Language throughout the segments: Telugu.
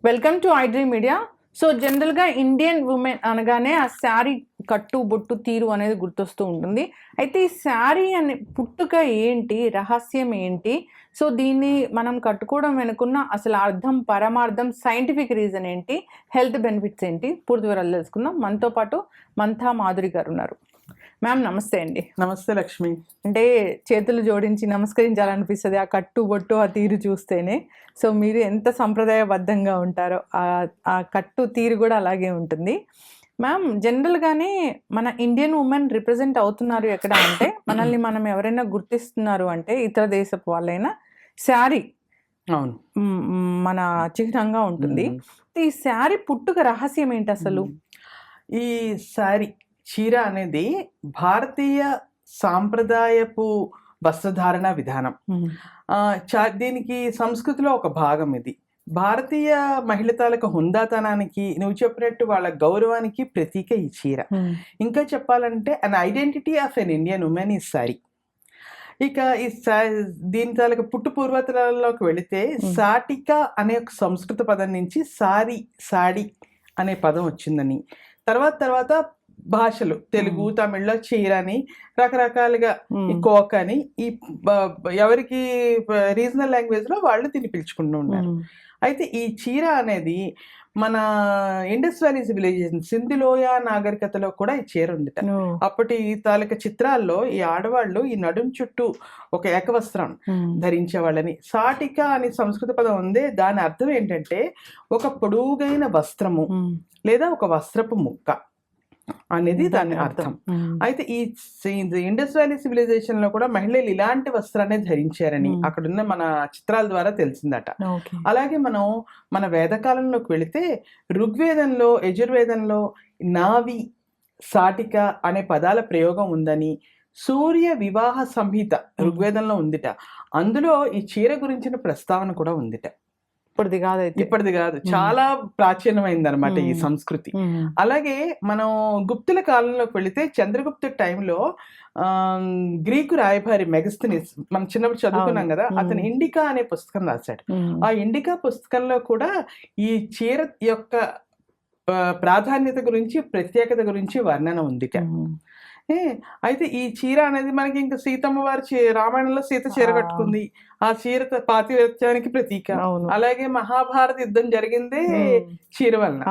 Welcome to iDream media. So జనరల్గా ఇండియన్ ఉమెన్ అనగానే ఆ శారీ కట్టు బొట్టు తీరు అనేది గుర్తొస్తూ ఉంటుంది. అయితే ఈ శారీ అనే పుట్టుక ఏంటి, రహస్యం ఏంటి, సో దీన్ని మనం కట్టుకోవడం వెనుకున్న అసలు అర్థం, పరమార్థం, సైంటిఫిక్ రీజన్ ఏంటి, హెల్త్ బెనిఫిట్స్ ఏంటి, పూర్తి వివరాలు తెలుసుకుందాం. మనతో పాటు మంతా మాధురి గారు ఉన్నారు. మ్యామ్ నమస్తే అండి. నమస్తే లక్ష్మి. అంటే చేతులు జోడించి నమస్కరించాలనిపిస్తుంది ఆ కట్టు బొట్టు ఆ తీరు చూస్తేనే. సో మీరు ఎంత సంప్రదాయబద్ధంగా ఉంటారో ఆ కట్టు తీరు కూడా అలాగే ఉంటుంది. మ్యామ్ జనరల్గానే మన ఇండియన్ ఉమెన్ రిప్రజెంట్ అవుతున్నారు ఎక్కడ అంటే, మనల్ని మనం ఎవరైనా గుర్తిస్తున్నారు అంటే ఇతర దేశపు వాళ్ళైనా శారీ అవును మన చిహ్నంగా ఉంటుంది. ఈ శారీ పుట్టుక రహస్యం ఏంటి అసలు? ఈ శారీ చీర అనేది భారతీయ సాంప్రదాయపు వస్త్రధారణ విధానం. దీనికి సంస్కృతిలో ఒక భాగం. ఇది భారతీయ మహిళ తాలూకు హుందాతనానికి, నువ్వు చెప్పినట్టు వాళ్ళ గౌరవానికి ప్రతీక ఈ చీర. ఇంకా చెప్పాలంటే an identity of an Indian women ఈ శారీ. ఇక ఈ దీని తాలూకు పుట్టు పూర్వతరాల్లోకి వెళితే సాటిక అనే ఒక సంస్కృత పదం నుంచి సాడి అనే పదం వచ్చిందని, తర్వాత భాషలు తెలుగు, తమిళ్లో చీరని, రకరకాలుగా ఈ కోక్ అని, ఈ ఎవరికి రీజనల్ లాంగ్వేజ్ లో వాళ్ళు దీన్ని పిలుచుకుంటూ ఉన్నారు. అయితే ఈ చీర అనేది మన ఇండస్ వ్యాలీ సివిలైజేషన్, సింధులోయ నాగరికతలో కూడా ఈ చీర ఉంది. అప్పటి తాలూకా చిత్రాల్లో ఈ ఆడవాళ్ళు ఈ నడుం చుట్టూ ఒక ఏకవస్త్రం ధరించే వాళ్ళని. సాటిక అనే సంస్కృత పదం ఉంది. దాని అర్థం ఏంటంటే ఒక పొడుగైన వస్త్రము లేదా ఒక వస్త్రపు ముక్క అనేది దాని అర్థం. అయితే ఈ ఇండస్ వ్యాలీ సివిలైజేషన్ లో కూడా మహిళలు ఇలాంటి వస్త్రాన్ని ధరించారని అక్కడున్న మన చిత్రాల ద్వారా తెలిసిందట. అలాగే మనం మన వేదకాలంలోకి వెళితే ఋగ్వేదంలో, యజుర్వేదంలో నావి, సాటిక అనే పదాల ప్రయోగం ఉందని, సూర్య వివాహ సంహిత ఋగ్వేదంలో ఉందిట. అందులో ఈ చీర గురించిన ప్రస్తావన కూడా ఉందిట. ఇప్పటిది కాదు, చాలా ప్రాచీనమైంది అనమాట ఈ సంస్కృతి. అలాగే మనం గుప్తుల కాలంలోకి వెళితే చంద్రగుప్త టైంలో గ్రీకు రాయబారి మెగస్తనీస్, మనం చిన్నప్పుడు చదువుకున్నాం కదా, అతను ఇండికా అనే పుస్తకం రాశాడు. ఆ ఇండికా పుస్తకంలో కూడా ఈ చీర యొక్క ప్రాధాన్యత గురించి, ప్రత్యేకత గురించి వర్ణన ఉందిట. అయితే ఈ చీర అనేది మనకి ఇంకా సీతమ్మ వారి రామాయణంలో సీత చీర కట్టుకుంది, ఆ చీర పాతివ్రత్యానికి ప్రతీక. అలాగే మహాభారత యుద్ధం జరిగిందే చీర వలన.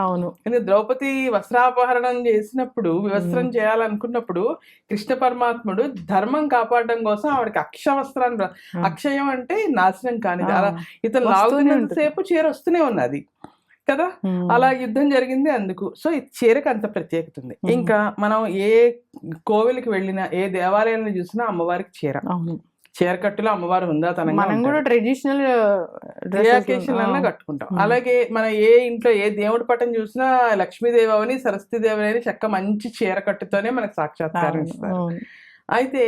ద్రౌపది వస్త్రాపహరణం చేసినప్పుడు, వివస్త్రం చేయాలనుకున్నప్పుడు కృష్ణ పరమాత్ముడు ధర్మం కాపాడడం కోసం ఆవిడకి అక్షవస్త్రాన్ని, అక్షయం అంటే నాశనం కానిది, అలా ఇతను లాగుతున్నంతసేపు చీర వస్తూనే ఉన్నది కదా. అలా యుద్ధం జరిగింది అందుకు. సో ఈ చీరకు అంత ప్రత్యేకత ఉంది. ఇంకా మనం ఏ కోవిలికి వెళ్ళినా, ఏ దేవాలయాలను చూసినా అమ్మవారికి చీర కట్టులో అమ్మవారు హుందాతనంగా ట్రెడిషనల్ కట్టుకుంటాం. అలాగే మన ఏ ఇంట్లో ఏ దేవుడి పటం చూసినా లక్ష్మీదేవి అవని, సరస్వతీదేవి అని చక్క మంచి చీర కట్టుతోనే మనకు సాక్షాత్కారం ఇస్తారు. అయితే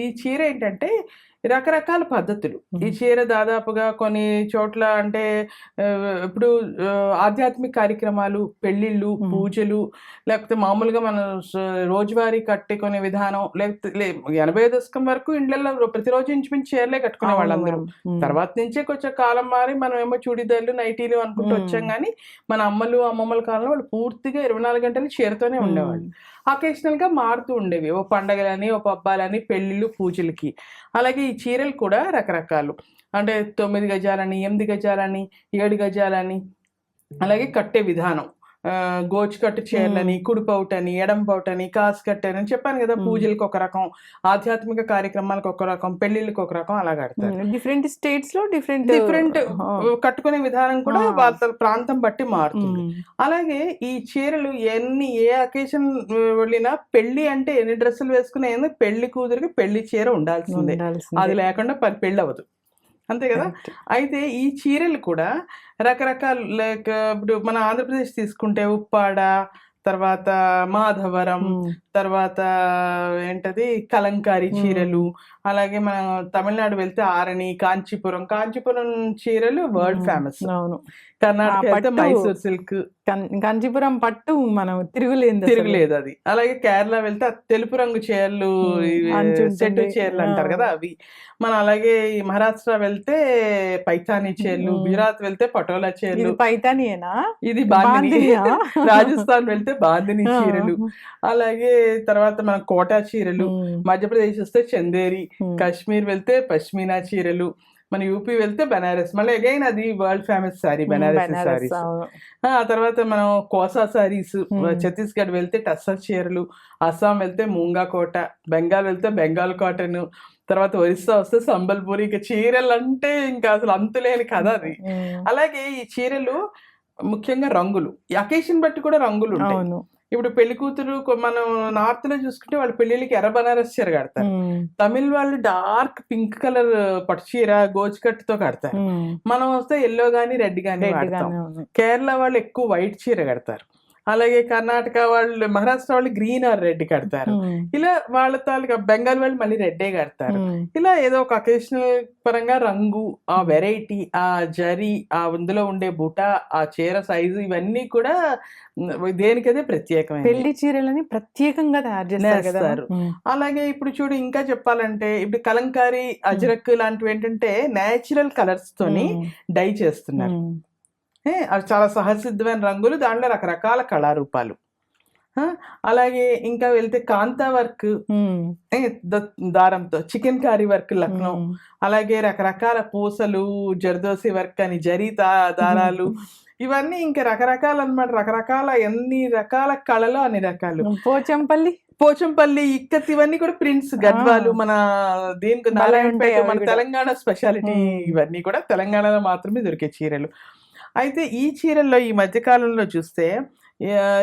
ఈ చీర ఏంటంటే రకరకాల పద్ధతులు. ఈ చీర దాదాపుగా కొన్ని చోట్ల అంటే ఇప్పుడు ఆధ్యాత్మిక కార్యక్రమాలు, పెళ్ళిళ్ళు, పూజలు, లేకపోతే మామూలుగా మన రోజువారీ కట్టుకునే విధానం, లేకపోతే 80వ దశకం వరకు ఇండ్లలో ప్రతిరోజు ఇంచుమించు చీరలే కట్టుకునే వాళ్ళందరూ. తర్వాత నుంచే కొంచెం కాలం మారి మనం ఏమో చూడీదార్లు, నైటీలు అనుకుంటూ వచ్చాం. కానీ మన అమ్మలు, అమ్మమ్మల కాలంలో వాళ్ళు పూర్తిగా 24 గంటలు చీరతోనే ఉండేవాళ్ళు. అకేషనల్ గా మారుతూ ఉండేవి, ఓ పండగలని, ఓ పబ్బాలని, పెళ్ళిళ్ళు, పూజలకి. అలాగే ఈ చీరలు కూడా రకరకాలు, అంటే 9 గజాలని, 8 గజాలని, 7 గజాలని, అలాగే కట్టే విధానం, గోచు కట్టు చీరలని, కుడిపౌటని, ఎడంపౌటని, కాసు కట్టని చెప్పాను కదా. పూజలకు ఒక రకం, ఆధ్యాత్మిక కార్యక్రమాలకు ఒక రకం, పెళ్లిళ్ళకి ఒక రకం, అలా కడతారు. డిఫరెంట్ స్టేట్స్ లో డిఫరెంట్ కట్టుకునే విధానం కూడా వాళ్ళ ప్రాంతం బట్టి మారుతుంది. అలాగే ఈ చీరలు ఏ అకేషన్ వెళ్ళినా, పెళ్లి అంటే ఎన్ని డ్రెస్సులు వేసుకునే, పెళ్లి కూతురికి పెళ్లి చీర ఉండాల్సిందే, అది లేకుండా పెళ్లి అవ్వదు, అంతే కదా. అయితే ఈ చీరలు కూడా రకరకాల, లైక్ ఇప్పుడు మన ఆంధ్రప్రదేశ్ తీసుకుంటే ఉప్పాడ, తర్వాత మాధవరం, తర్వాత ఏంటది కలంకారీ చీరలు, అలాగే మనం తమిళనాడు వెళ్తే ఆరణి, కాంచీపురం చీరలు వరల్డ్ ఫేమస్. అవును. కర్ణాటక వెళ్తే పట్టు మైసూర్ సిల్క్, కాంచీపురం పట్టు మనం తిరగలేదు అది. అలాగే కేరళ వెళ్తే ఆ తెలుపు రంగు చీరలు, సెట్టు చీరలు అంటారు కదా అవి. మన అలాగే ఈ మహారాష్ట్ర వెళ్తే పైతానీ చీరలు, గుజరాత్ వెళ్తే పటోలా చీరలు. పైతానీయేనా? ఇది బాందిని. రాజస్థాన్ వెళ్తే బాందిని చీరలు, అలాగే తర్వాత మన కోటా చీరలు. మధ్యప్రదేశ్ వస్తే చందేరి, కాశ్మీర్ వెళ్తే పష్మీనా చీరలు, మన యూపీ వెళ్తే బెనారస్. మళ్ళీ అగైన్ అది వరల్డ్ ఫేమస్ సారీ బెనారస్ సారీస్. ఆ తర్వాత మనం కోసా సారీస్. ఛత్తీస్గఢ్ వెళ్తే టస్సర్ చీరలు, అస్సాం వెళ్తే మూంగా కోట, బెంగాల్ వెళ్తే బెంగాల్ కాటన్, తర్వాత ఒరిస్సా వస్తే సంబల్పూరి. ఇంకా చీరలు అంటే ఇంకా అసలు అంతులేని కదా అది. అలాగే ఈ చీరలు ముఖ్యంగా రంగులు, అకేషన్ బట్టి కూడా రంగులు ఉంటాయి. ఇప్పుడు పెళ్లి కూతురు మనం నార్త్ లో చూసుకుంటే వాళ్ళు పెళ్లిళ్ళకి ఎర్ర బనారస్ చీర కడతారు. తమిళ్ వాళ్ళు డార్క్ పింక్ కలర్ పట్టు చీర గోచుకట్టుతో కడతారు. మనం వస్తే ఎల్లో గానీ రెడ్ గానీ వాడతాం. కేరళ వాళ్ళు ఎక్కువ వైట్ చీర కడతారు. అలాగే కర్ణాటక వాళ్ళు, మహారాష్ట్ర వాళ్ళు గ్రీన్ ఆర్ రెడ్ కడతారు. ఇలా వాళ్ళ తాలూకా బెంగాల్ వాళ్ళు మళ్ళీ రెడ్డే కడతారు. ఇలా ఏదో ఒక అకేషనల్ పరంగా రంగు, ఆ వెరైటీ, ఆ జరీ, ఆ అందులో ఉండే బుట్ట, ఆ చీర సైజు, ఇవన్నీ కూడా దేనికదే ప్రత్యేకమైన పెళ్లి చీరలని ప్రత్యేకంగా తయారు చేస్తారు. అలాగే ఇప్పుడు చూడు, ఇంకా చెప్పాలంటే ఇప్పుడు కలంకారీ, అజరక్ లాంటివి ఏంటంటే నేచురల్ కలర్స్ తోని డై చేస్తున్నారు. అవి చాలా సహసిద్ధమైన రంగులు, దాంట్లో రకరకాల కళారూపాలు. అలాగే ఇంకా వెళ్తే కాంతా వర్క్ దారంతో, చికెన్ కారీ వర్క్ లక్నో, అలాగే రకరకాల పూసలు, జర్దోసి వర్క్ అని, జరీ దారాలు, ఇవన్నీ ఇంకా రకరకాలు అన్నమాట. రకరకాల ఎన్ని రకాల కళలు అన్ని రకాలు. పోచంపల్లి ఇక్కత్, ఇవన్నీ కూడా ప్రింట్స్, గద్వాలు, మన దీనికి నారాయణపేట, మన తెలంగాణ స్పెషాలిటీ. ఇవన్నీ కూడా తెలంగాణలో మాత్రమే దొరికే చీరలు. అయితే ఈ చీరల్లో ఈ మధ్యకాలంలో చూస్తే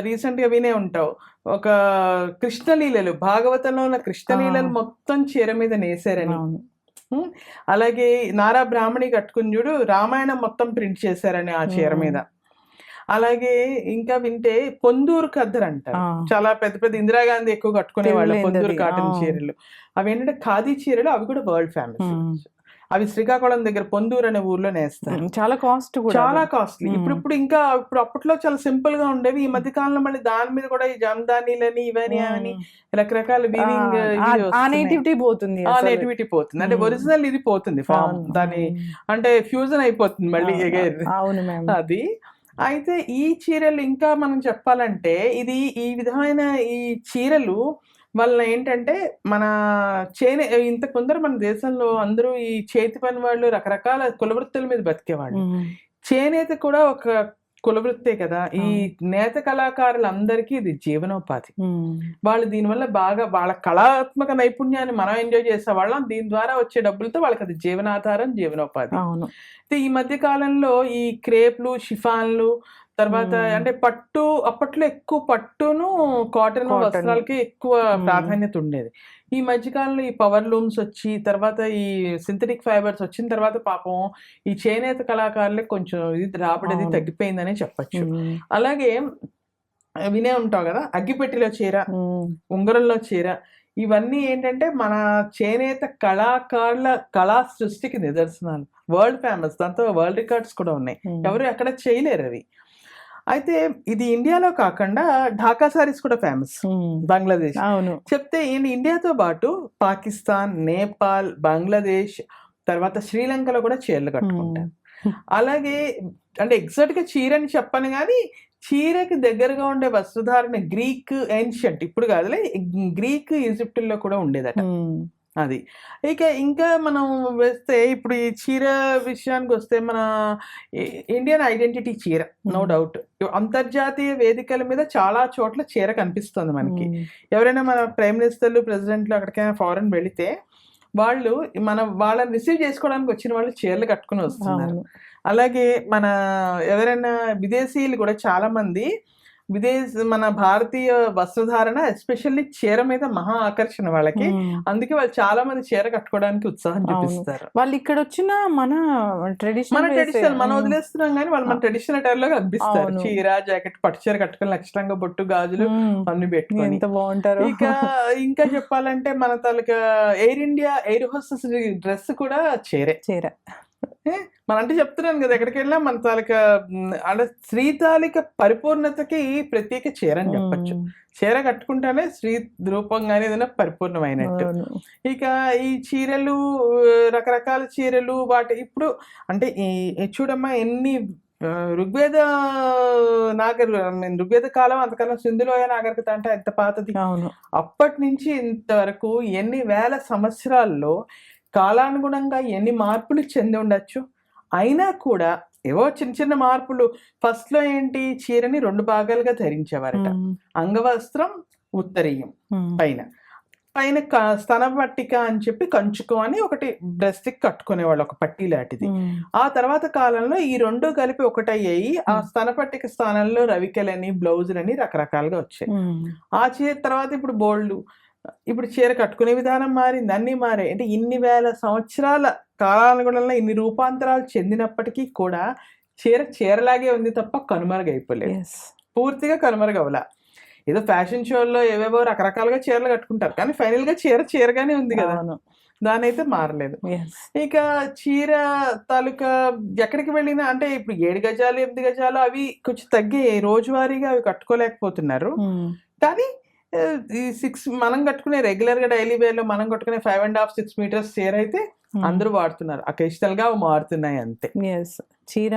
రీసెంట్ గా వినే ఉంటావు, ఒక కృష్ణలీలలు, భాగవతంలో ఉన్న కృష్ణలీలలు మొత్తం చీర మీద నేసారని. అలాగే నారా బ్రాహ్మణి కట్టుకుని చూడు, రామాయణం మొత్తం ప్రింట్ చేశారని ఆ చీర మీద. అలాగే ఇంకా వింటే పొందూరు ఖద్దరు అంటారు, చాలా పెద్ద పెద్ద ఇందిరాగాంధీ ఎక్కువ కట్టుకునే వాళ్ళు పొందూరు కాటన్ చీరలు. అవి ఏంటంటే ఖాదీ చీరలు, అవి కూడా వరల్డ్ ఫేమస్. అవి శ్రీకాకుళం దగ్గర పొందూరు అనే ఊర్లో నేస్తారు. చాలా కాస్ట్లీ. ఇప్పుడు ఇంకా ఇప్పుడు అప్పట్లో చాలా సింపుల్ గా ఉండేవి. ఈ మధ్య కాలంలో మళ్ళీ దాని మీద కూడా ఈ జమదానీలని ఇవని అని రకరకాల వీవింగ్, నేటివిటీ పోతుంది. అంటే ఒరిజినల్ ఇది పోతుంది ఫామ్, దాని అంటే ఫ్యూజన్ అయిపోతుంది మళ్ళీ అది. అయితే ఈ చీరలు ఇంకా మనం చెప్పాలంటే, ఇది ఈ విధమైన ఈ చీరలు వల్ల ఏంటంటే మన ఇంత కొందరు మన దేశంలో అందరూ ఈ చేతి పని వాళ్ళు రకరకాల కులవృత్తుల మీద బతికేవాళ్ళు. చేనేత కూడా ఒక కులవృత్తే కదా. ఈ నేత కళాకారులందరికీ ఇది జీవనోపాధి. వాళ్ళు దీనివల్ల బాగా వాళ్ళ కళాత్మక నైపుణ్యాన్ని మనం ఎంజాయ్ చేసేవాళ్ళం. దీని ద్వారా వచ్చే డబ్బులతో వాళ్ళకి అది జీవనాధారం, జీవనోపాధి. ఈ మధ్య కాలంలో ఈ క్రేప్లు, షిఫాన్లు, తర్వాత అంటే పట్టు, అప్పట్లో ఎక్కువ పట్టును కాటన్ వస్త్రాలకి ఎక్కువ ప్రాధాన్యత ఉండేది. ఈ మధ్యకాలంలో ఈ పవర్ లూమ్స్ వచ్చి, తర్వాత ఈ సింథటిక్ ఫైబర్స్ వచ్చిన తర్వాత పాపం ఈ చేనేత కళాకారులకు కొంచెం ఇది రాబడేది తగ్గిపోయిందనే చెప్పచ్చు. అలాగే వినే ఉంటావు కదా, అగ్గిపెట్టిలో చీర, ఉంగరంలో చీర, ఇవన్నీ ఏంటంటే మన చేనేత కళాకారుల కళా సృష్టికి నిదర్శనాలు. వరల్డ్ ఫేమస్, దాంతో వరల్డ్ రికార్డ్స్ కూడా ఉన్నాయి, ఎవరు ఎక్కడ చేయలేరు అవి. అయితే ఇది ఇండియాలో కాకుండా ఢాకా సారీస్ కూడా ఫేమస్, బంగ్లాదేశ్. చెప్తే ఇండియాతో పాటు పాకిస్తాన్, నేపాల్, బంగ్లాదేశ్, తర్వాత శ్రీలంకలో కూడా చీరలు కట్టుకుంటారు. అలాగే అంటే ఎగ్జాక్ట్ గా చీర అని చెప్పను కానీ, చీరకి దగ్గరగా ఉండే వస్త్రధారణ గ్రీక్ ఏన్షియంట్, ఇప్పుడు కాదులే, గ్రీక్ ఈజిప్టుల్లో కూడా ఉండేదట అది. ఇంకా మనం వేస్తే ఇప్పుడు ఈ చీర విషయానికి వస్తే, మన ఇండియన్ ఐడెంటిటీ చీర, నో డౌట్. అంతర్జాతీయ వేదికల మీద చాలా చోట్ల చీర కనిపిస్తుంది మనకి. ఎవరైనా మన ప్రైమ్ మినిస్టర్లు, ప్రెసిడెంట్లు అక్కడికైనా ఫారెన్ వెళితే వాళ్ళని రిసీవ్ చేసుకోవడానికి వచ్చిన వాళ్ళు చీరలు కట్టుకుని వస్తున్నారు. అలాగే మన ఎవరైనా విదేశీయులు కూడా చాలా మంది మన భారతీయ వస్త్రధారణ ఎస్పెషల్లీ చీర మీద మహా ఆకర్షణ వాళ్ళకి. అందుకే వాళ్ళు చాలా మంది చీర కట్టుకోవడానికి ఉత్సాహం చూపిస్తారు. వాళ్ళు ఇక్కడ వచ్చిన మన ట్రెడిషనల్ మనం వదిలేస్తున్నాం కానీ వాళ్ళు మన ట్రెడిషనల్ అటైర్ లో కనిపిస్తారు. చీర, జాకెట్, పట్టు చీర కట్టుకొని లక్షణంగా బొట్టు, గాజులు అన్ని పెట్టుకొని బాగుంటారు. ఇంకా చెప్పాలంటే మన తాలూకా Air India air hostess dress కూడా చీర. మన అంటే చెప్తున్నాను కదా, ఎక్కడికి వెళ్ళినా మన తాలూకా అంటే స్త్రీ తాలూకా పరిపూర్ణతకి ప్రత్యేక చీర అని చెప్పచ్చు. చీర కట్టుకుంటేనే స్త్రీ రూపంగానే ఏదైనా పరిపూర్ణమైనట్టు. ఇక ఈ చీరలు, రకరకాల చీరలు వాటి ఇప్పుడు అంటే ఈ చూడమ్మా ఎన్ని ఋగ్వేద కాలం, అంతకాలం సింధులోయ నాగరికత అంటే ఎంత పాతది. అప్పటి నుంచి ఇంతవరకు ఎన్ని వేల సంవత్సరాల్లో కాలానుగుణంగా ఎన్ని మార్పులు చెంది ఉండొచ్చు. అయినా కూడా ఏవో చిన్న చిన్న మార్పులు. ఫస్ట్ లో ఏంటి, చీరని 2 భాగాలుగా ధరించేవారట. అంగవస్త్రం, ఉత్తరీయం, పైన స్తన పట్టిక అని చెప్పి కంచుకో అని ఒకటి బ్రెస్ట్ కి కట్టుకునేవాళ్ళు, ఒక పట్టీ లాంటిది. ఆ తర్వాత కాలంలో ఈ 2 కలిపి ఒకటయ్యాయి. ఆ స్తన పట్టిక స్థానంలో రవికెలని, బ్లౌజులని రకరకాలుగా వచ్చాయి. ఆ చీర తర్వాత ఇప్పుడు చీర కట్టుకునే విధానం మారింది, అన్ని మారాయి. అంటే ఇన్ని వేల సంవత్సరాల కాలానుగుణంలో ఇన్ని రూపాంతరాలు చెందినప్పటికీ కూడా చీరలాగే ఉంది తప్ప కనుమరుగైపోలేదు. పూర్తిగా కనుమరుగవలా. ఏదో ఫ్యాషన్ షోల్లో ఏవేవో రకరకాలుగా చీరలు కట్టుకుంటారు, కానీ ఫైనల్ గా చీరగానే ఉంది కదా, దాని అయితే మారలేదు. ఇక చీర తాలూకా ఎక్కడికి వెళ్ళినా అంటే ఇప్పుడు 7 గజాలు 8 గజాలు అవి కొంచెం తగ్గాయి, రోజువారీగా అవి కట్టుకోలేకపోతున్నారు. కానీ ఈ 6 మనం కట్టుకునే రెగ్యులర్ గా డైలీ వేర్ లో మనం కట్టుకునే 5.5-6 మీటర్స్ చీర అయితే అందరూ వాడుతున్నారు. అకేషనల్ గా మారుతున్నాయి అంతే. చీర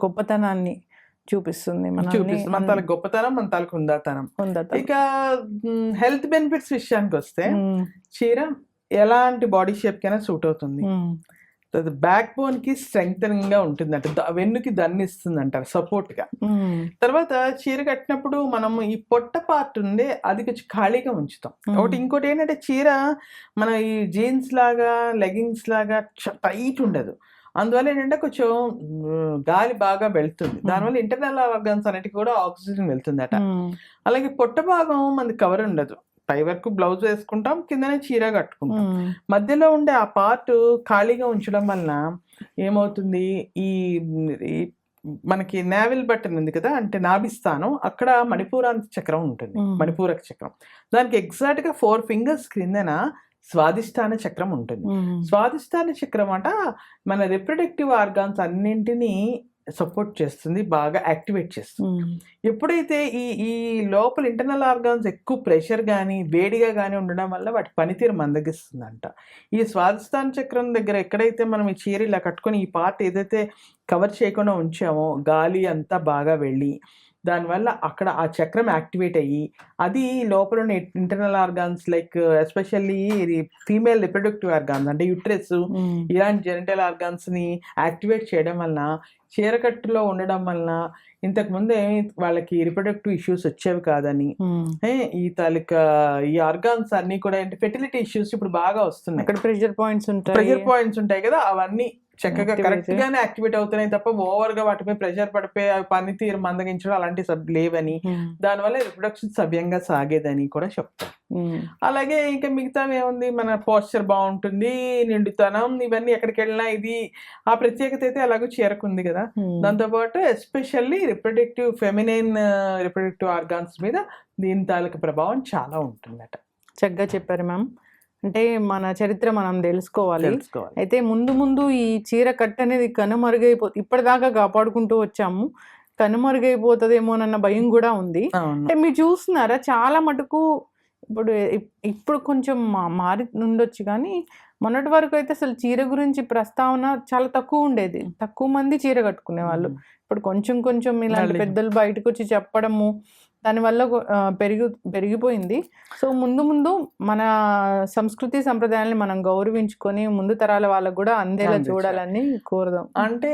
గొప్పతనాన్ని చూపిస్తుంది, మన తాలూకు గొప్పతనం, మన తాలూకు ఉందాతనం. ఇక హెల్త్ బెనిఫిట్స్ విషయానికి వస్తే చీర ఎలాంటి బాడీ షేప్ కైనా సూట్ అవుతుంది. బ్యాక్ బోన్ కి స్ట్రెంగ్థనింగ్ గా ఉంటుంది అంటే వెన్నుకి దన్ని ఇస్తుంది అంటారు, సపోర్ట్ గా. తర్వాత చీర కట్టినప్పుడు మనం ఈ పొట్ట పార్ట్ ఉండే అది కొంచెం ఖాళీగా ఉంచుతాం. ఇంకోటి ఏంటంటే చీర మన ఈ జీన్స్ లాగా, లెగిన్స్ లాగా టైట్ ఉండదు. అందువల్ల ఏంటంటే కొంచెం గాలి బాగా వెళ్తుంది. దానివల్ల ఇంటర్నల్ ఆర్గన్స్ అన్నిటికీ కూడా ఆక్సిజన్ వెళ్తుందట. అలాగే పొట్ట భాగం మనది కవర్ ఉండదు. పై వరకు బ్లౌజ్ వేసుకుంటాం, కిందనే చీర కట్టుకుంటాం. మధ్యలో ఉండే ఆ పార్ట్ ఖాళీగా ఉంచడం వలన ఏమవుతుంది, ఈ మనకి నావెల్ బటన్ ఉంది కదా, అంటే నాభిస్థానం, అక్కడ మణిపూరాంత చక్రం ఉంటుంది, మణిపూరక చక్రం. దానికి ఎగ్జాక్ట్ గా 4 ఫింగర్స్ క్రిందన స్వాదిష్టాన చక్రం ఉంటుంది. స్వాదిష్టాన చక్రం అట మన రిప్రొడక్టివ్ ఆర్గాన్స్ అన్నింటినీ సపోర్ట్ చేస్తుంది, బాగా యాక్టివేట్ చేస్తుంది. ఎప్పుడైతే ఈ లోపల ఇంటర్నల్ ఆర్గాన్స్ ఎక్కువ ప్రెషర్ కానీ వేడిగా కానీ ఉండడం వల్ల వాటి పనితీరు మందగిస్తుందంట. ఈ స్వాదిష్టాన చక్రం దగ్గర ఎక్కడైతే మనం ఈ చీర ఇలా కట్టుకొని ఈ పార్ట్ ఏదైతే కవర్ చేయకుండా ఉంచామో గాలి అంతా బాగా వెళ్ళి దానివల్ల అక్కడ ఆ చక్రం యాక్టివేట్ అయ్యి అది లోపల ఉన్న internal organs like especially female reproductive organs అంటే యుట్రస్, ఇలాంటి జెనిటల్ ఆర్గాన్స్ ని యాక్టివేట్ చేయడం వలన, చీరకట్టులో ఉండడం వలన ఇంతకు ముందే వాళ్ళకి రిప్రొడక్టివ్ ఇష్యూస్ వచ్చేవి కాదని, ఈ తాలూకా ఈ ఆర్గాన్స్ అన్ని కూడా అంటే ఫెర్టిలిటీ ఇష్యూస్ ఇప్పుడు బాగా వస్తున్నాయి. ప్రెషర్ పాయింట్స్ ఉంటాయి కదా, అవన్నీ చక్కగా కరెక్ట్ గానే యాక్టివేట్ అవుతున్నాయి తప్ప ఓవర్ గా వాటిపై ప్రెషర్ పడిపోయి పనితీరు మందగించడం అలాంటి లేవని, దానివల్ల రిప్రొడక్షన్ సవ్యంగా సాగేదని కూడా చెప్తారు. అలాగే ఇంకా మిగతా ఏముంది, మన పోస్చర్ బాగుంటుంది, నిండుతనం, ఇవన్నీ ఎక్కడికి వెళ్ళినా ఇది ఆ ప్రత్యేకత అయితే అలాగూ చేరుకుంది కదా. దాంతోపాటు ఎస్పెషల్లీ ఫెమినైన్ రిప్రొడక్టివ్ ఆర్గాన్స్ మీద దీని తాలూకు ప్రభావం చాలా ఉంటుందట. చక్కగా చెప్పారు మ్యామ్. అంటే మన చరిత్ర మనం తెలుసుకోవాలి. అయితే ముందు ఈ చీర కట్టు అనేది ఇప్పటిదాకా కాపాడుకుంటూ వచ్చాము, కనుమరుగైపోతుందేమోనన్న భయం కూడా ఉంది. అంటే మీరు చూస్తున్నారా, చాలా మటుకు ఇప్పుడు కొంచెం మారి ఉండొచ్చు, కానీ మొన్నటి వరకు అయితే అసలు చీర గురించి ప్రస్తావన చాలా తక్కువ ఉండేది, తక్కువ మంది చీర కట్టుకునే వాళ్ళు. ఇప్పుడు కొంచెం ఇలాంటి పెద్దలు బయటకు వచ్చి చెప్పడము, దానివల్ల పెరిగిపోయింది. సో ముందు ముందు మన సంస్కృతి సంప్రదాయాల్ని మనం గౌరవించుకొని ముందు తరాల వాళ్ళకు కూడా అందేలా చూడాలని కోరదాం. అంటే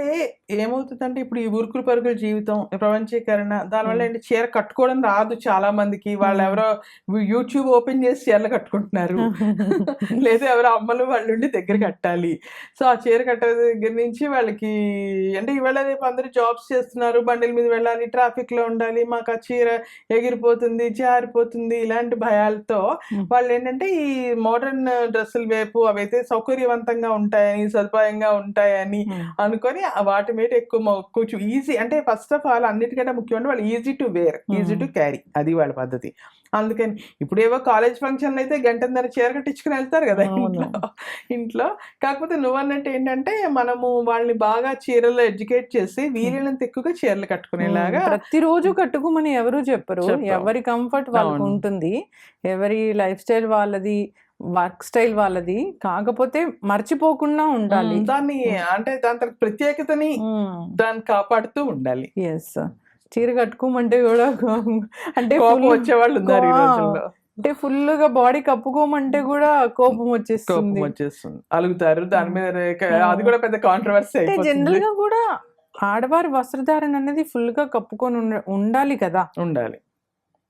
ఏమవుతుందంటే ఇప్పుడు ఈ ఉరుకులు పరుగుల జీవితం, ప్రపంచీకరణ, దానివల్ల ఏంటి చీర కట్టుకోవడం రాదు చాలా మందికి. వాళ్ళు ఎవరో యూట్యూబ్ ఓపెన్ చేసి చీరలు కట్టుకుంటున్నారు, లేదా ఎవరో అమ్మలు వాళ్ళు ఉండి దగ్గర కట్టాలి. సో ఆ చీర కట్టే దగ్గర నుంచి వాళ్ళకి అంటే ఇవాళ రేపు అందరూ జాబ్స్ చేస్తున్నారు, బండిల మీద వెళ్ళాలి, ట్రాఫిక్ లో ఉండాలి, మాకు ఆ చీర ఎగిరిపోతుంది, జారిపోతుంది, ఇలాంటి భయాలతో వాళ్ళు ఏంటంటే ఈ మోడర్న్ డ్రెస్సుల వైపు అవైతే సౌకర్యవంతంగా ఉంటాయని, సదుపాయంగా ఉంటాయని అనుకొని వాటి మీద ఎక్కువ కొంచెం ఈజీ, అంటే ఫస్ట్ ఆఫ్ ఆల్ అన్నిటికంటే ముఖ్యమైన వాళ్ళు easy to wear, easy to carry, అది వాళ్ళ పద్ధతి. అందుకని ఇప్పుడు ఏవో కాలేజ్ ఫంక్షన్లు అయితే గంటన్నర చీర కట్టించుకుని వెళ్తారు కదా ఇంట్లో. కాకపోతే నువ్వన్నట్టు ఏంటంటే మనము వాళ్ళని బాగా చీరలో ఎడ్యుకేట్ చేసి వీలైనంత ఎక్కువగా చీరలు కట్టుకునేలాగా. ప్రతిరోజు కట్టుకోమని ఎవరు చెప్పరు, ఎవరి కంఫర్ట్ వాళ్ళకు ఉంటుంది, ఎవరి లైఫ్ స్టైల్ వాళ్ళది, వర్క్ స్టైల్ వాళ్ళది. కాకపోతే మర్చిపోకుండా ఉండాలి దాన్ని, అంటే దాని ప్రత్యేకతని దాన్ని కాపాడుతూ ఉండాలి. ఎస్, చీర కట్టుకోమంటే కూడా అంటే వచ్చేవాళ్ళు ఉన్నారు ఈ రోజుల్లో. అంటే ఫుల్ గా బాడీ కప్పుకోమంటే కూడా కోపం వచ్చేస్తుంది, అలుగుతారు దాని మీద. అది కూడా పెద్ద కాంట్రవర్సీ. జనరల్ గా కూడా ఆడవారి వస్త్రధారణ అనేది ఫుల్ గా కప్పుకొని ఉండాలి కదా, ఉండాలి.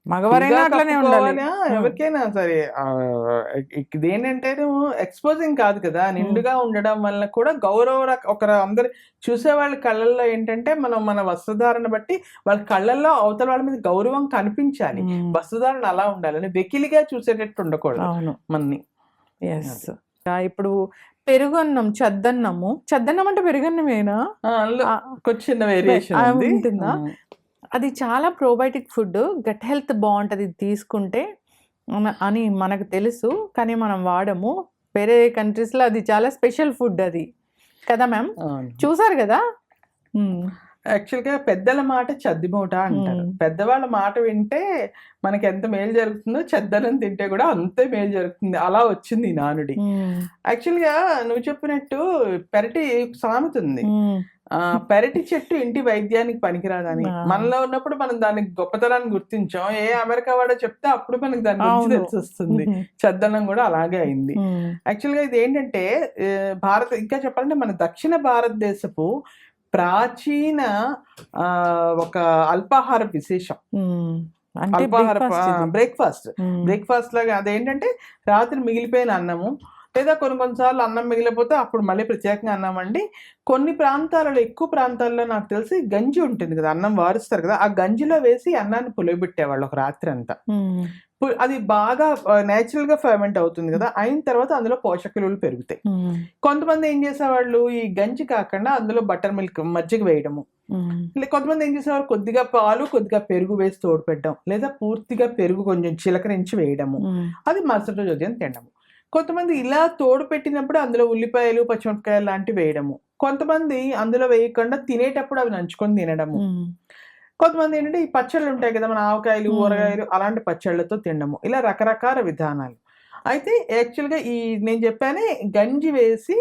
మగవారైనా అట్లనే ఉండాలి, ఎవరికైనా సరే. ఇది ఏంటంటే ఎక్స్పోజింగ్ కాదు కదా, నిండుగా ఉండడం వల్ల కూడా గౌరవ అందరు చూసే వాళ్ళ కళ్ళల్లో ఏంటంటే మనం మన వస్త్రధారణ బట్టి వాళ్ళ కళ్ళల్లో అవతల వాళ్ళ మీద గౌరవం కనిపించాలి. వస్త్రధారణ అలా ఉండాలని వెకిలిగా చూసేటట్టు ఉండకూడదు మనని. ఎస్. ఇప్పుడు పెరుగన్నం, చద్దన్నం అంటే పెరుగన్నమేనా? చిన్న వేరియేషన్ ఉంటుందా? అది చాలా ప్రోబయోటిక్ ఫుడ్, గట్ హెల్త్ బాగుంటుంది తీసుకుంటే అని మనకు తెలుసు, కానీ మనం వాడము. వేరే కంట్రీస్లో అది చాలా స్పెషల్ ఫుడ్ అది కదా మ్యామ్, చూసారు కదా. యాక్చువల్గా పెద్దల మాట చద్దిమూట అంటారు. పెద్దవాళ్ళ మాట వింటే మనకి ఎంత మేలు జరుగుతుందో చద్దనం తింటే కూడా అంతే మేలు జరుగుతుంది. అలా వచ్చింది ఈ నానుడి. యాక్చువల్గా నువ్వు చెప్పినట్టు పెరటి సామెత ఉంది, పెరటి చెట్టు ఇంటి వైద్యానికి పనికిరాదని. మనలో ఉన్నప్పుడు మనం దానికి గొప్పతనాన్ని గుర్తించాం. ఏ అమెరికా వాడో చెప్తే అప్పుడు మనకి దాని గురించి తెలిసి వస్తుంది. చద్దనం కూడా అలాగే అయింది. యాక్చువల్గా ఇది ఏంటంటే ఇంకా చెప్పాలంటే మన దక్షిణ భారతదేశపు ప్రాచీన ఒక అల్పాహార విశేషం. బ్రేక్ఫాస్ట్ లాగా అదేంటంటే రాత్రి మిగిలిపోయిన అన్నము, లేదా కొన్నిసార్లు అన్నం మిగిలిపోతే అప్పుడు మళ్ళీ ప్రత్యేకంగా అన్నం అండి. కొన్ని ప్రాంతాలలో, ఎక్కువ ప్రాంతాల్లో నాకు తెలిసి గంజి ఉంటుంది కదా, అన్నం వారుస్తారు కదా, ఆ గంజిలో వేసి అన్నాన్ని పులియబెట్టేవాళ్ళు ఒక రాత్రి అంతా. అది బాగా నేచురల్ గా ఫర్మెంట్ అవుతుంది కదా, అయిన తర్వాత అందులో పోషక విలువలు పెరుగుతాయి. కొంతమంది ఏం చేసేవాళ్ళు ఈ గంజి కాకుండా అందులో బటర్ మిల్క్, మజ్జిగ వేయడము. కొంతమంది ఏం చేసేవారు కొద్దిగా పాలు, కొద్దిగా పెరుగు వేసి తోడు పెట్టడం, లేదా పూర్తిగా పెరుగు కొంచెం చిలకరించి వేయడము. అది మరుసటి రోజు ఉదయం తినడము. కొంతమంది ఇలా తోడు పెట్టినప్పుడు అందులో ఉల్లిపాయలు, పచ్చిమిరపకాయలు లాంటివి వేయడము. కొంతమంది అందులో వేయకుండా తినేటప్పుడు అవి నంచుకొని తినడము. కొంతమంది ఏంటంటే ఈ పచ్చళ్ళు ఉంటాయి కదా, మన ఆవకాయలు, ఊరగాయలు, అలాంటి పచ్చళ్ళతో తినడము. ఇలా రకరకాల విధానాలు. అయితే యాక్చువల్గా ఈ నేను చెప్పానే గంజి వేసి,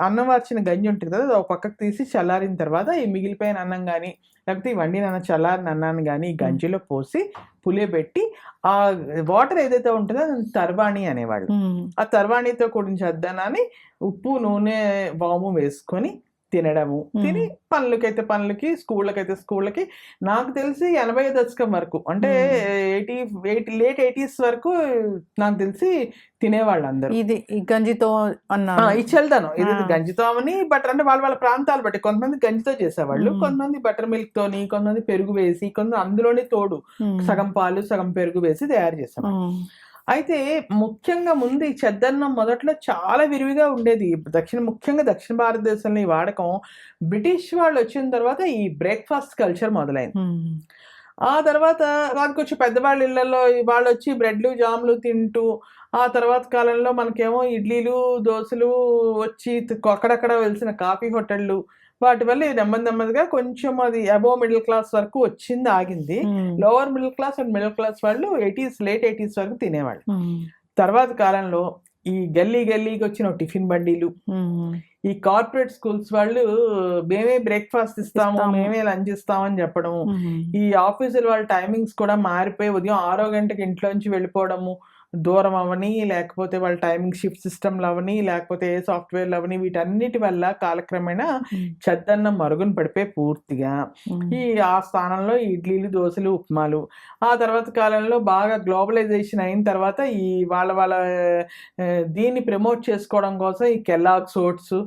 అన్నం వార్చిన గంజి ఉంటుంది కదా, ఒక పక్కకు తీసి చల్లారిన తర్వాత ఈ మిగిలిపోయిన అన్నం కానీ, లేకపోతే ఈ వండిన చల్లారిన అన్నాన్ని కానీ ఈ గంజిలో పోసి పులియబెట్టి ఆ వాటర్ ఏదైతే ఉంటుందో అది తర్వాణి అనేవాళ్ళు. ఆ తర్వాణితో కూడిన చద్దనాన్ని ఉప్పు, నూనె, వాము వేసుకొని తినడము. తిని పనులకైతే పనులకి, స్కూళ్ళకైతే స్కూళ్ళకి. నాకు తెలిసి 80 దశకం వరకు, అంటే లేట్ 80s వరకు నాకు తెలిసి తినేవాళ్ళు అందరూ ఇది గంజితో ఈ చల్దనం. ఇది గంజితో అని బటర్, అంటే వాళ్ళ ప్రాంతాలు బట్టి కొంతమంది గంజితో చేసేవాళ్ళు, కొంతమంది బటర్ మిల్క్ తోని, కొంతమంది పెరుగు వేసి, కొంతమంది అందులోనే తోడు సగం పాలు సగం పెరుగు వేసి తయారు చేసేవాళ్ళు. అయితే ముఖ్యంగా ముందు ఈ చద్దన్నం మొదట్లో చాలా విరివిగా ఉండేది. ముఖ్యంగా దక్షిణ భారతదేశంలో ఈ వాడకం బ్రిటిష్ వాళ్ళు వచ్చిన తర్వాత ఈ బ్రేక్ఫాస్ట్ కల్చర్ మొదలైంది. ఆ తర్వాత కొంచెం పెద్దవాళ్ళ ఇళ్లలో వాళ్ళు వచ్చి బ్రెడ్లు, జాములు తింటూ, ఆ తర్వాత కాలంలో మనకేమో ఇడ్లీలు, దోశలు వచ్చి, అక్కడక్కడ వెలిసిన కాఫీ హోటళ్ళు, వాటి వల్ల నెమ్మదిగా కొంచెం అది అబోవ్ మిడిల్ క్లాస్ వరకు వచ్చింది, ఆగింది. Lower middle class and middle class వాళ్ళు లేట్ 80s వరకు తినేవాళ్ళు. తర్వాత కాలంలో ఈ గల్లీకి వచ్చిన టిఫిన్ బండీలు, ఈ కార్పొరేట్ స్కూల్స్ వాళ్ళు మేమే బ్రేక్ఫాస్ట్ ఇస్తాము, మేమే లంచ్ ఇస్తామని చెప్పడము, ఈ ఆఫీసుల వాళ్ళ టైమింగ్స్ కూడా మారిపోయి ఉదయం 6 గంటకి ఇంట్లోంచి వెళ్ళిపోవడము, దూరం అవని, లేకపోతే వాళ్ళ టైమింగ్ షిఫ్ట్ సిస్టమ్లు అవని, లేకపోతే ఏ సాఫ్ట్వేర్లు అవని, వీటన్నిటి వల్ల కాలక్రమేణా చద్దన్నం మరుగున పడిపోయి పూర్తిగా ఆ స్థానంలో ఇడ్లీలు, దోశలు, ఉప్మాలు. ఆ తర్వాత కాలంలో బాగా గ్లోబలైజేషన్ అయిన తర్వాత ఈ వాళ్ళ దీన్ని ప్రమోట్ చేసుకోవడం కోసం ఈ కెల్లాగ్స్ ఓట్స్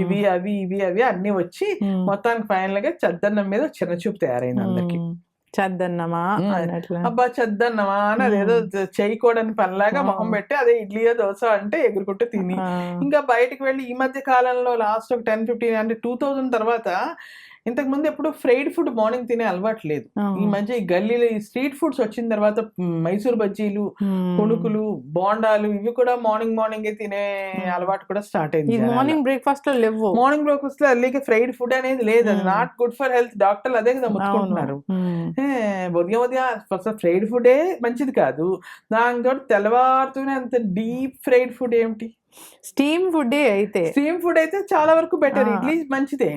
ఇవి అవి అన్ని వచ్చి మొత్తానికి ఫైనల్ గా చద్దన్నం మీద చిన్న చూపు తయారైంది అందరికి. చద్దన్నమా అన్నట్లు. అబ్బా చద్దన్నమా అని అదేదో చేయకూడని పనిలాగా మొహం పెట్టి అదే ఇడ్లీయో దోశ అంటే ఎగురుకుంటూ తిని ఇంకా బయటకు వెళ్ళి ఈ మధ్య కాలంలో లాస్ట్ ఒక 10-15 అంటే 2000 తర్వాత ఇంతకు ముందు ఎప్పుడు ఫ్రైడ్ ఫుడ్ మార్నింగ్ తినే అలవాటు లేదు. ఈ మధ్య ఈ గల్లీలో ఈ స్ట్రీట్ ఫుడ్స్ వచ్చిన తర్వాత మైసూర్ బజ్జీలు, పుణుకులు, బోండాలు ఇవి కూడా మార్నింగ్ తినే అలవాటు కూడా స్టార్ట్ అయింది. మార్నింగ్ బ్రేక్ఫాస్ట్ లో లేవు. మార్నింగ్ బ్రేక్ఫాస్ట్ లో అల్లికి ఫ్రైడ్ ఫుడ్ అనేది లేదు. అది నాట్ గుడ్ ఫర్ హెల్త్. డాక్టర్లు అదే కదా ముట్టుకుంటున్నారు. ఉదయం ఫ్రైడ్ ఫుడే మంచిది కాదు. దానితో తెల్లవారుతూనే అంత డీప్ ఫ్రైడ్ ఫుడ్ ఏమిటి? స్టీమ్ ఫుడ్ అయితే చాలా వరకు బెటర్. ఇడ్లీ మంచిదే,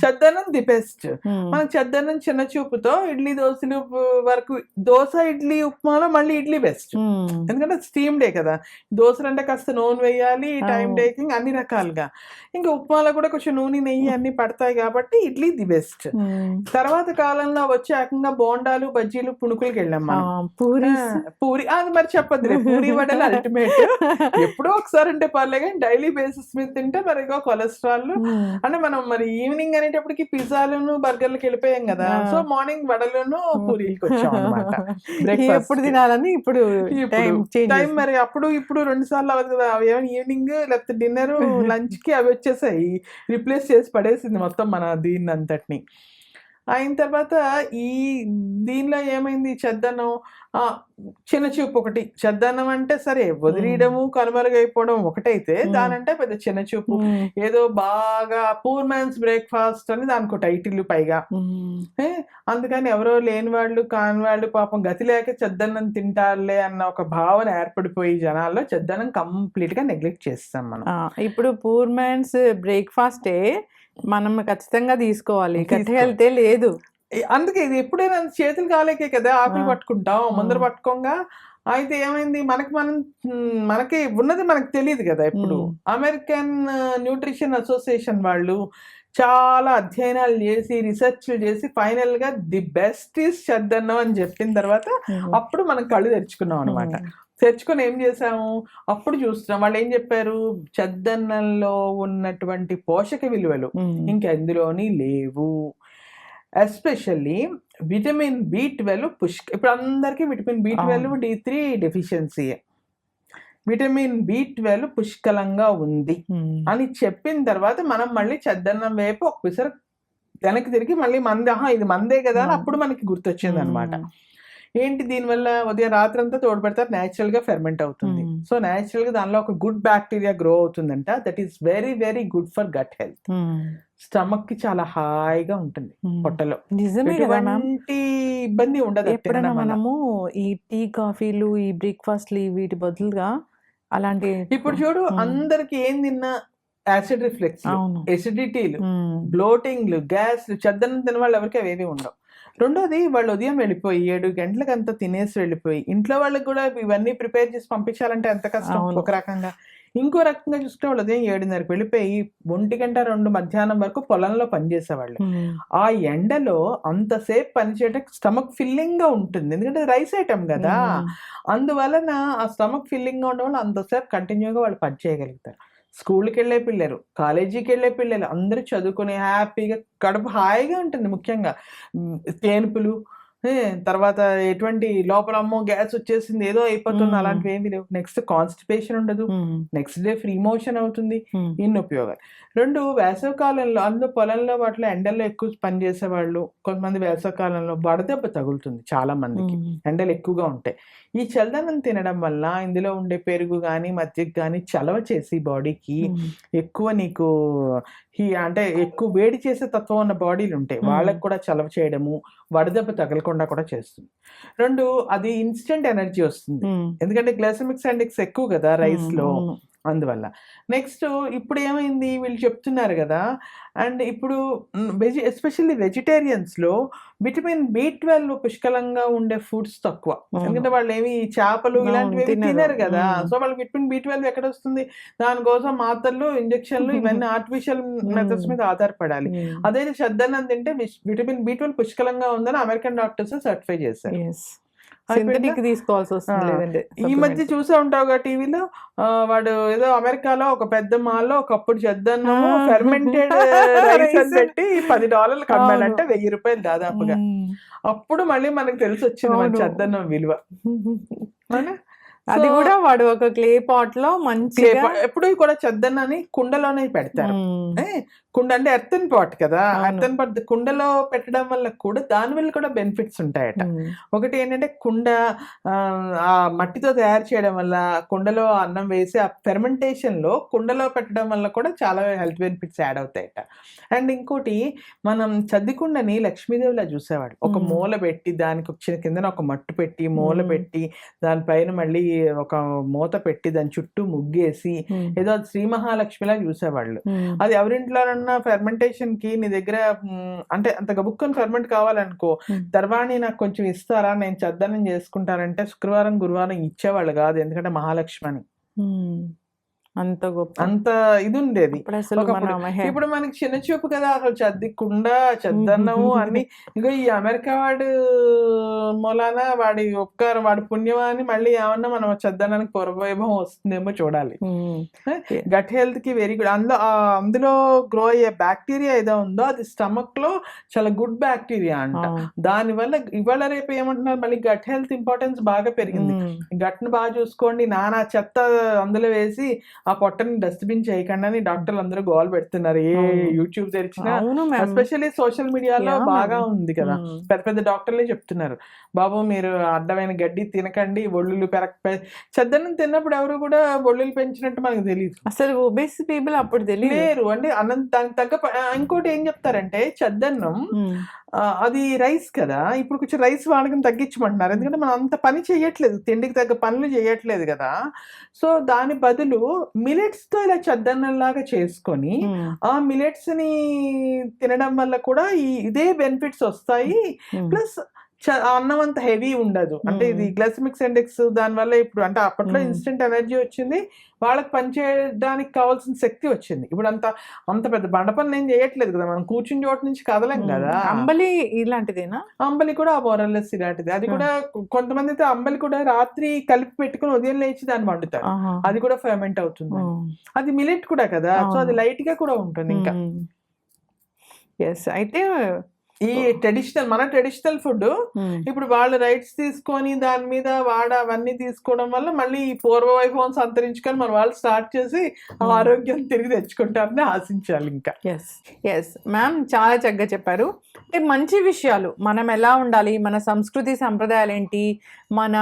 చద్దన్నం ది బెస్ట్. మనం చద్దన్నం చిన్న చూపుతో ఇడ్లీ దోశలు వరకు, దోశ ఇడ్లీ ఉప్మాలో మళ్ళీ ఇడ్లీ బెస్ట్, ఎందుకంటే స్టీమ్డే కదా. దోశలు అంటే కాస్త నూనె వేయాలి, టైం టేకింగ్ అన్ని రకాలుగా. ఇంకా ఉప్మాలో కూడా కొంచెం నూనె, నెయ్యి అన్ని పడతాయి కాబట్టి ఇడ్లీ ది బెస్ట్. తర్వాత కాలంలో వచ్చి ఏకంగా బోండాలు, బజ్జీలు, పుణుకులకి వెళ్ళాం మనం. పూరి అది మరి చెప్పద్దులే, పూరి వడలు అల్టిమేట్. ఎప్పుడో ఒకసారి అంటే పర్లే కానీ డైలీ బేసిస్ మీద తింటే మరి కొలెస్ట్రాల్ అంటే మనం మరి ఈవినింగ్ అనేటప్పటికి పిజ్జాలను బర్గర్లకు వెళ్ళిపోయాం కదా. సో మార్నింగ్ వడలను పూరీలకు వచ్చాం అనమాట. ఎప్పుడు తినాలని ఇప్పుడు టైం మరి అప్పుడు ఇప్పుడు 2 సార్లు అవ్వదు కదా. అవి ఈవినింగ్ లేకపోతే డిన్నర్, లంచ్ కి అవి వచ్చేసాయి, రిప్లేస్ చేసి పడేసింది మొత్తం మన దీన్ని అంతటిని. అయిన తర్వాత ఈ దీనిలో ఏమైంది, చద్దన్నం చిన్న చూపు ఒకటి. చద్దన్నం అంటే సరే వదిలేయడము, కనుమరుగైపోవడం ఒకటైతే దానంటే పెద్ద చిన్న చూపు. ఏదో బాగా పూర్ మ్యాన్స్ బ్రేక్ఫాస్ట్ అని దానికి టైటిల్ పైగా. అందుకని ఎవరో లేని వాళ్ళు, కాని వాళ్ళు పాపం గతి లేక చద్దన్నం తింటారులే అన్న ఒక భావన ఏర్పడిపోయి జనాల్లో చద్దన్నం కంప్లీట్ గా నెగ్లెక్ట్ చేస్తాం మనం. ఇప్పుడు పూర్ మ్యాన్స్ బ్రేక్ఫాస్టే మనం ఖచ్చితంగా తీసుకోవాలి, గట్టి హెల్తే లేదు. అందుకే ఇది ఎప్పుడైనా చేతులు కాలేకే కదా ఆకులు పట్టుకుంటాం ముందర పట్టుకోగా. అయితే ఏమైంది, మనకి ఉన్నది మనకు తెలియదు కదా. ఇప్పుడు అమెరికన్ న్యూట్రిషన్ అసోసియేషన్ వాళ్ళు చాలా అధ్యయనాలు చేసి, రీసెర్చ్లు చేసి ఫైనల్ గా ది బెస్ట్ ఈస్ చద్దన్నం అని చెప్పిన తర్వాత అప్పుడు మనం కళ్ళు తెరుచుకున్నాం అనమాట. తెరుచుకొని ఏం చేసాము, అప్పుడు చూస్తున్నాం వాళ్ళు ఏం చెప్పారు, చద్దన్నంలో ఉన్నటువంటి పోషక విలువలు ఇంకెందులోని లేవు. ఎస్పెషల్లీ విటమిన్ B12 ఇప్పుడు అందరికీ vitamin B12, D3 deficiency. Vitamin B12 పుష్కలంగా ఉంది అని చెప్పిన తర్వాత మనం మళ్ళీ చద్దన్నం వైపు ఒక పిసరు వెనక్కి తిరిగి మళ్ళీ ఇది మందే కదా అని అప్పుడు మనకి గుర్తొచ్చింది అనమాట. ఏంటి దీనివల్ల, ఉదయం రాత్రి అంతా తోడు పెడతారు, న్యాచురల్ గా ఫెర్మెంట్ అవుతుంది. సో న్యాచురల్ గా దానిలో ఒక గుడ్ బ్యాక్టీరియా గ్రో అవుతుందంట. That is very very good for gut health. Stomach కి చాలా హాయిగా ఉంటుంది పొట్టలో, ఎటువంటి ఇబ్బంది ఉండదు. ఎప్పుడైనా మనము ఈ టీ, కాఫీలు, ఈ బ్రేక్ఫాస్ట్లు వీటి బదులుగా అలాంటి, ఇప్పుడు చూడు అందరికి ఏం తిన్నా యాసిడ్ రిఫ్లెక్స్, ఎసిడిటీలు, బ్లోటింగ్లు, గ్యాస్లు, చద్దన్నం తిన వాళ్ళు ఎవరికి అవేవి ఉండవు. రెండోది, వాళ్ళు ఉదయం వెళ్ళిపోయి 7 గంటలకంతా తినేసి వెళ్ళిపోయి ఇంట్లో వాళ్ళకి కూడా ఇవన్నీ ప్రిపేర్ చేసి పంపించాలంటే ఎంత కష్టం ఒక రకంగా. ఇంకో రకంగా చూసుకుంటే వాళ్ళు ఉదయం 7:30కి వెళ్ళిపోయి 1 గంట 2 మధ్యాహ్నం వరకు పొలంలో పనిచేసేవాళ్ళు. ఆ ఎండలో అంతసేపు పనిచేయడానికి స్టమక్ ఫిల్లింగ్ గా ఉంటుంది, ఎందుకంటే రైస్ ఐటమ్ కదా. అందువలన ఆ స్టమక్ ఫిల్లింగ్ గా ఉండడం వల్ల అంతసేపు కంటిన్యూగా వాళ్ళు పని చేయగలుగుతారు. స్కూల్కి వెళ్ళే పిల్లలు, కాలేజీకి వెళ్ళే పిల్లలు అందరూ చదువుకుని హ్యాపీగా కడుపు హాయిగా ఉంటుంది. ముఖ్యంగా తేనుపులు, తర్వాత ఎటువంటి లోపల అమ్మో గ్యాస్ వచ్చేసింది ఏదో అయిపోతుంది అలాంటివి ఏమి లేవు. నెక్స్ట్ కాన్స్టిపేషన్ ఉండదు, నెక్స్ట్ డే ఫ్రీ మోషన్ అవుతుంది. ఇన్ని ఉపయోగాలు. 2, వేసవి కాలంలో అందులో పొలంలో వాటిలో ఎండల్లో ఎక్కువ పనిచేసేవాళ్ళు, కొంతమంది వేసవి కాలంలో వడదెబ్బ తగులుతుంది చాలా మందికి, ఎండలు ఎక్కువగా ఉంటాయి. ఈ చల్లదనం తినడం వల్ల ఇందులో ఉండే పెరుగు కానీ మజ్జిగ కానీ చలవ చేసి బాడీకి ఎక్కువ నీకు అంటే ఎక్కువ వేడి చేసే తత్వం ఉన్న బాడీలు ఉంటాయి, వాళ్ళకి కూడా చలవ చేయడము, వడదెబ్బ తగలకుండా కూడా చేస్తుంది. 2, అది ఇన్స్టెంట్ ఎనర్జీ వస్తుంది, ఎందుకంటే గ్లైసెమిక్ ఇండెక్స్ ఎక్కువ కదా రైస్ లో. అందువల్ల. నెక్స్ట్ ఇప్పుడు ఏమైంది వీళ్ళు చెప్తున్నారు కదా, అండ్ ఇప్పుడు ఎస్పెషల్లీ వెజిటేరియన్స్లో విటమిన్ B12 పుష్కలంగా ఉండే ఫుడ్స్ తక్కువ. ఎందుకంటే వాళ్ళు ఏమి చేపలు ఇలాంటివి తినరు కదా, సో వాళ్ళకి విటమిన్ B12 ఎక్కడ వస్తుంది? దానికోసం మాత్రలు, ఇంజెక్షన్లు ఇవన్నీ ఆర్టిఫిషియల్ మెథడ్స్ మీద ఆధారపడాలి. అదే చద్దన్నం తింటే విటమిన్ B12 పుష్కలంగా ఉందని అమెరికన్ డాక్టర్స్ సర్టిఫై చేశారు. తీసుకోవాల్సి వస్తుంది. లేదంటే ఈ మధ్య చూసే ఉంటావుగా టీవీలో, వాడు ఏదో అమెరికాలో ఒక పెద్ద మాల్లో ఒకప్పుడు చెద్దన్నము ఫెర్మెంటెడ్ రైస్ అని పెట్టి $10 కమ్మాడంటే $1000 దాదాపుగా. అప్పుడు మళ్ళీ మనకు తెలిసి వచ్చింది మన చెద్దన్నం విలువ. అది కూడా వాడు ఒక క్లే పాట్ లో మంచిగా ఎప్పుడు కూడా చెద్దన్నని కుండలోనే పెడతారు. కుండ అంటే ఎర్తన్ పాట్ కదా, ఎర్తన్ పాట్ కుండలో పెట్టడం వల్ల కూడా దాని వల్ల కూడా బెనిఫిట్స్ ఉంటాయట. ఒకటి ఏంటంటే కుండ ఆ మట్టితో తయారు చేయడం వల్ల, కుండలో అన్నం వేసి ఆ ఫెర్మెంటేషన్ లో కుండలో పెట్టడం వల్ల కూడా చాలా హెల్త్ బెనిఫిట్స్ యాడ్ అవుతాయట. అండ్ ఇంకోటి, మనం చద్దికుండని లక్ష్మీదేవిలా చూసేవాడు. ఒక మూల పెట్టి దానికి వచ్చిన కింద ఒక మట్టు పెట్టి మూల పెట్టి దానిపైన మళ్ళీ ఒక మూత పెట్టి దాని చుట్టూ ముగ్గేసి ఏదో శ్రీ మహాలక్ష్మిలా చూసేవాళ్ళు. అది ఎవరింట్లో ఫెర్మెంటేషన్ కి నీ దగ్గర అంటే అంత గబుక్కుని ఫెర్మెంట్ కావాలనుకో, తర్వాణి నాకు కొంచెం ఇస్తారా, నేను చద్దన్నం చేసుకుంటానంటే శుక్రవారం గురువారం ఇచ్చేవాళ్ళు కాదు, ఎందుకంటే మహాలక్ష్మి అని. అంత గొప్ప అంత ఇది ఉండేది. ఇప్పుడు మనకి చిన్న చూపు కదా అసలు చద్దికుండా చద్దన్నము అన్ని. ఇంకో ఈ అమెరికా వాడు మూలాన వాడి ఉపకారం, వాడి పుణ్యమా అని మళ్ళీ ఏమన్నా మనం చద్దన్నానికి పూర్వవైభవం వస్తుందేమో చూడాలి. గట్ హెల్త్ కి వెరీ గుడ్. అందులో గ్రో అయ్యే బ్యాక్టీరియా ఏదో ఉందో అది స్టమక్ లో చాలా గుడ్ బ్యాక్టీరియా అంట. దానివల్ల ఇవాళ రేపు ఏమంటున్నారు, మళ్ళీ గట్ హెల్త్ ఇంపార్టెన్స్ బాగా పెరిగింది. గట్ ను బాగా చూసుకోండి, నానా చెత్త అందులో వేసి ఆ పొట్టని డస్ట్బిన్ చేయకుండా అని డాక్టర్లు అందరూ గోల్ పెడుతున్నారు. ఏ యూట్యూబ్ తెరిచినా, ఎస్పెషల్లీ సోషల్ మీడియాలో బాగా ఉంది కదా, పెద్ద పెద్ద డాక్టర్లే చెప్తున్నారు, బాబు మీరు అడ్డమైన గడ్డి తినకండి, ఒళ్ళులు చద్దన్నం తిన్నప్పుడు ఎవరు కూడా ఒళ్ళులు పెంచినట్టు మనకు తెలియదు. అసలు ఒబేస్ పీపుల్ అప్పుడు తెలియలేరు అంటే అన్నం దానికి తగ్గ. ఇంకోటి ఏం చెప్తారంటే చద్దన్నం అది రైస్ కదా, ఇప్పుడు కొంచెం రైస్ వాడకం తగ్గించమంటున్నారు. ఎందుకంటే మనం అంత పని చేయట్లేదు, తిండికి తగ్గ పనులు చేయట్లేదు కదా. సో దాని బదులు మిలెట్స్ తో ఇలా చద్దన్నం లాగా చేసుకొని ఆ మిలెట్స్ ని తినడం వల్ల కూడా ఇదే బెనిఫిట్స్ వస్తాయి. ప్లస్ అన్నం అంత హెవీ ఉండదు. అంటే ఇది గ్లైసెమిక్ ఇండెక్స్ దాని వల్ల ఇప్పుడు అంటే అప్పట్లో ఇన్స్టెంట్ ఎనర్జీ వచ్చింది, వాళ్ళకి పనిచేయడానికి కావాల్సిన శక్తి వచ్చింది. ఇప్పుడు అంత పెద్ద బండ పనులు ఏం చేయట్లేదు కదా, మనం కూర్చుని చోటు నుంచి కదలేం కదా. అంబలి ఇలాంటిదేనా? అంబలి కూడా మోరల్లెస్ ఇలాంటిది. అది కూడా కొంతమంది అయితే అంబలి కూడా రాత్రి కలిపి పెట్టుకుని ఉదయం లేచి దాన్ని వండుతారు, అది కూడా ఫెర్మెంట్ అవుతుంది. అది మిలెట్ కూడా కదా, సో అది లైట్ గా కూడా ఉంటుంది. ఇంకా అయితే ఈ మన ట్రెడిషనల్ ఫుడ్ ఇప్పుడు వాళ్ళు రైట్స్ తీసుకొని దాని మీద అవన్నీ తీసుకోవడం వల్ల మళ్ళీ ఈ పూర్వ వైభవం సంతరించుకొని మన వాళ్ళు స్టార్ట్ చేసి ఆరోగ్యం తిరిగి తెచ్చుకుంటారని ఆశించాలి. ఇంకా ఎస్ మ్యామ్, చాలా చక్కగా చెప్పారు. అంటే మంచి విషయాలు, మనం ఎలా ఉండాలి, మన సంస్కృతి సంప్రదాయాలు ఏంటి, మన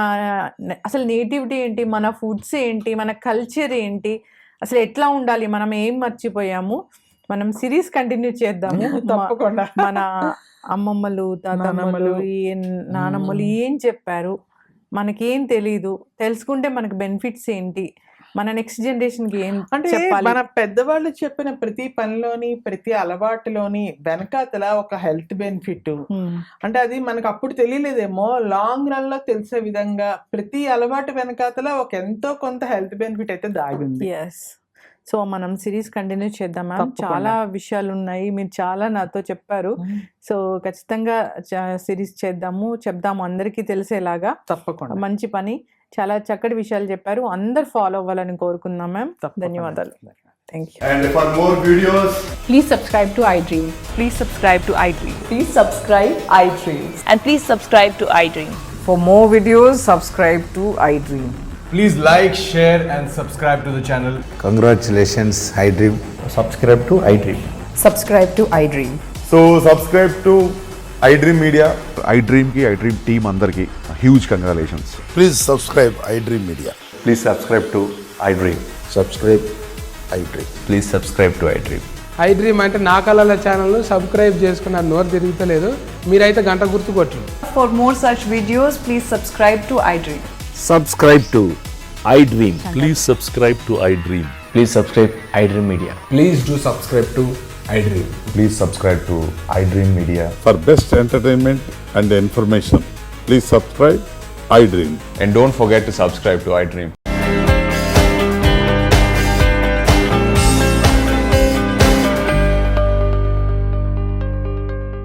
అసలు నేటివిటీ ఏంటి, మన ఫుడ్స్ ఏంటి, మన కల్చర్ ఏంటి, అసలు ఎట్లా ఉండాలి, మనం ఏం మర్చిపోయాము. మనం సిరీస్ కంటిన్యూ చేద్దాము తప్పకుండా. మన అమ్మమ్మలు, తాతమ్మలు, నానమ్మలు ఏం చెప్పారు, మనకేం తెలీదు, తెలుసుకుంటే మనకు బెనిఫిట్స్ ఏంటి, మన నెక్స్ట్ జనరేషన్ కి ఏం అంటే మన పెద్దవాళ్ళు చెప్పిన ప్రతి పనిలోని ప్రతి అలవాటులోని వెనకాతల ఒక హెల్త్ బెనిఫిట్. అంటే అది మనకు అప్పుడు తెలియలేదేమో, లాంగ్ రన్ లో తెలిసే విధంగా ప్రతి అలవాటు వెనకాతల ఒక ఎంతో కొంత హెల్త్ బెనిఫిట్ అయితే దాగింది. సో మనం సిరీస్ కంటిన్యూ చేద్దాం మ్యామ్. చాలా విషయాలు ఉన్నాయి, మీరు చాలా నాతో చెప్పారు. సో ఖచ్చితంగా సిరీస్ చెప్దాము అందరికీ తెలిసేలాగా. తప్పకుండా, మంచి పని, చాలా చక్కటి విషయాలు చెప్పారు. అందరు ఫాలో అవ్వాలని కోరుకుందాం మ్యామ్. ధన్యవాదాలు. Thank you. And for more videos, please subscribe to iDream. Please subscribe to iDream. Please subscribe iDream. And please subscribe to iDream. For more videos, subscribe to iDream. please like, share and subscribe to the channel. Congratulations, iDream. Subscribe to iDream. Subscribe to iDream. So subscribe to iDream Media. iDream ki iDream team andarki huge congratulations. Please subscribe iDream Media. Please subscribe to iDream. Subscribe iDream. Please subscribe to iDream. iDream అంటే నా కళల ఛానల్ సబ్స్క్రైబ్ చేసుకున్న నోరు తిరుగుతలేదు, మీరైతే గంట గుర్తు కొట్టండి. For more such videos, please subscribe to iDream. Subscribe to iDream. Please subscribe to iDream. Please subscribe iDream Media. Please do subscribe to iDream. Please subscribe to iDream Media. For best entertainment and information, please subscribe iDream. And don't forget to subscribe to iDream.